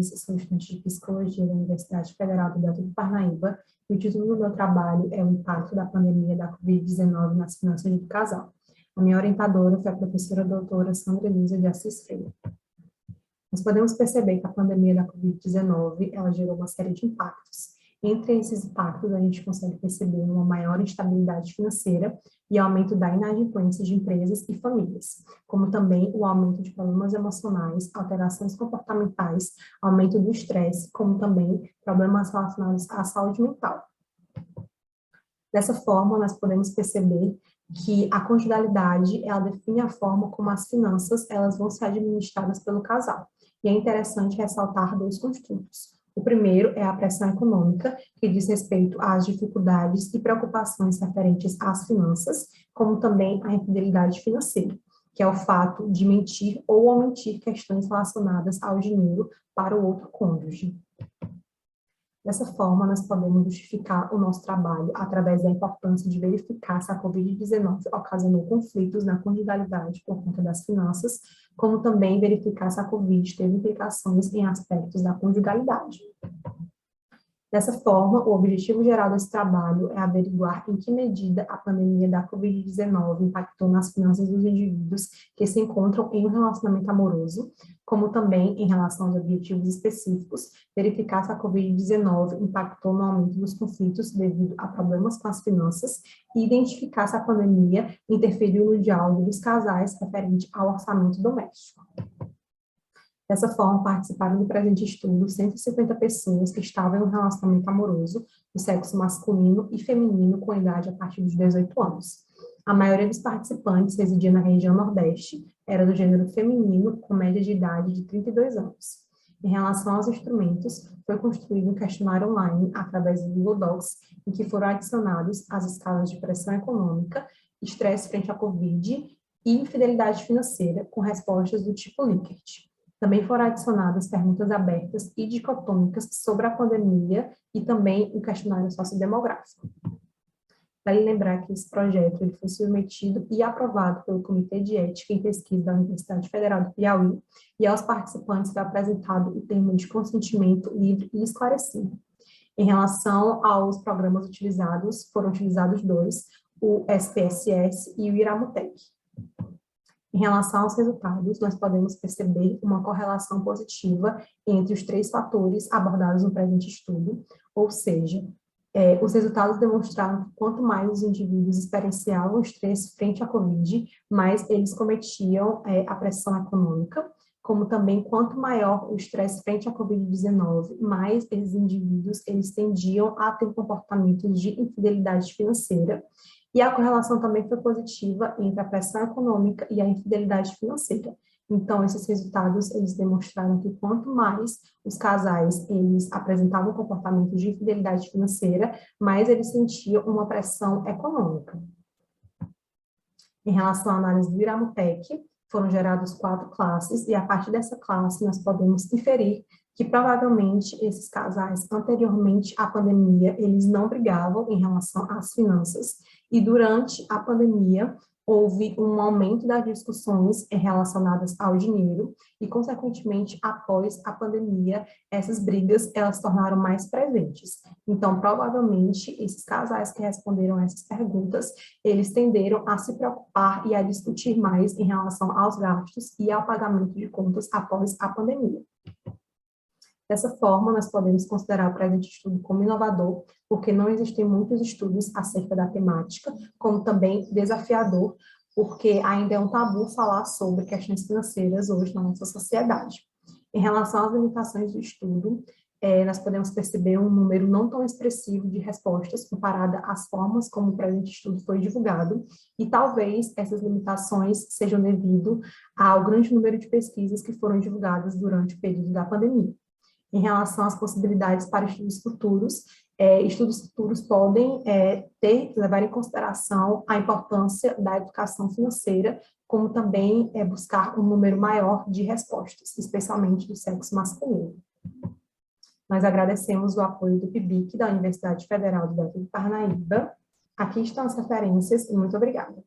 sou estudante de Psicologia da Universidade Federal do Delta do Parnaíba, e o título do meu trabalho é o impacto da pandemia da Covid-19 nas finanças do casal. A minha orientadora foi a professora doutora Sandra Elisa de Assis Freire. Nós podemos perceber que a pandemia da Covid-19, ela gerou uma série de impactos. Entre esses impactos, a gente consegue perceber uma maior instabilidade financeira e aumento da inadimplência de empresas e famílias, como também o aumento de problemas emocionais, alterações comportamentais, aumento do estresse, como também problemas relacionados à saúde mental. Dessa forma, nós podemos perceber que a conjugalidade, ela define a forma como as finanças elas vão ser administradas pelo casal. E é interessante ressaltar dois construtos. O primeiro é a pressão econômica, que diz respeito às dificuldades e preocupações referentes às finanças, como também a infidelidade financeira, que é o fato de mentir ou omitir questões relacionadas ao dinheiro para o outro cônjuge. Dessa forma, nós podemos justificar o nosso trabalho através da importância de verificar se a Covid-19 ocasionou conflitos na conjugalidade por conta das finanças, como também verificar se a Covid teve implicações em aspectos da conjugalidade. Dessa forma, o objetivo geral desse trabalho é averiguar em que medida a pandemia da Covid-19 impactou nas finanças dos indivíduos que se encontram em um relacionamento amoroso, como também em relação aos objetivos específicos, verificar se a Covid-19 impactou no aumento dos conflitos devido a problemas com as finanças e identificar se a pandemia interferiu no diálogo dos casais referente ao orçamento doméstico. Dessa forma, participaram do presente estudo 150 pessoas que estavam em um relacionamento amoroso do sexo masculino e feminino com idade a partir dos 18 anos. A maioria dos participantes residia na região Nordeste, era do gênero feminino, com média de idade de 32 anos. Em relação aos instrumentos, foi construído um questionário online através do Google Docs, em que foram adicionados as escalas de pressão econômica, estresse frente à Covid e infidelidade financeira, com respostas do tipo Likert. Também foram adicionadas perguntas abertas e dicotômicas sobre a pandemia e também um questionário sociodemográfico. Vale lembrar que esse projeto ele foi submetido e aprovado pelo Comitê de Ética e Pesquisa da Universidade Federal do Piauí, e aos participantes foi apresentado o termo de consentimento livre e esclarecido. Em relação aos programas utilizados, foram utilizados dois, o SPSS e o Iramutec. Em relação aos resultados, nós podemos perceber uma correlação positiva entre os três fatores abordados no presente estudo, ou seja, os resultados demonstraram que quanto mais os indivíduos experienciavam o estresse frente à Covid, mais eles cometiam a pressão econômica, como também quanto maior o estresse frente à Covid-19, mais esses indivíduos eles tendiam a ter comportamentos de infidelidade financeira. E a correlação também foi positiva entre a pressão econômica e a infidelidade financeira. Então, esses resultados, eles demonstraram que quanto mais os casais, eles apresentavam comportamentos de infidelidade financeira, mais eles sentiam uma pressão econômica. Em relação à análise do Iramutec, foram geradas 4 classes, e a partir dessa classe nós podemos inferir que provavelmente esses casais, anteriormente à pandemia, eles não brigavam em relação às finanças, e durante a pandemia houve um aumento das discussões relacionadas ao dinheiro, e consequentemente, após a pandemia, essas brigas, elas se tornaram mais presentes. Então, provavelmente, esses casais que responderam a essas perguntas, eles tenderam a se preocupar e a discutir mais em relação aos gastos e ao pagamento de contas após a pandemia. Dessa forma, nós podemos considerar o presente estudo como inovador, porque não existem muitos estudos acerca da temática, como também desafiador, porque ainda é um tabu falar sobre questões financeiras hoje na nossa sociedade. Em relação às limitações do estudo, nós podemos perceber um número não tão expressivo de respostas comparada às formas como o presente estudo foi divulgado, e talvez essas limitações sejam devido ao grande número de pesquisas que foram divulgadas durante o período da pandemia. Em relação às possibilidades para estudos futuros podem levar em consideração a importância da educação financeira, como também buscar um número maior de respostas, especialmente do sexo masculino. Nós agradecemos o apoio do PIBIC, da Universidade Federal do Delta do Parnaíba. Aqui estão as referências e muito obrigada.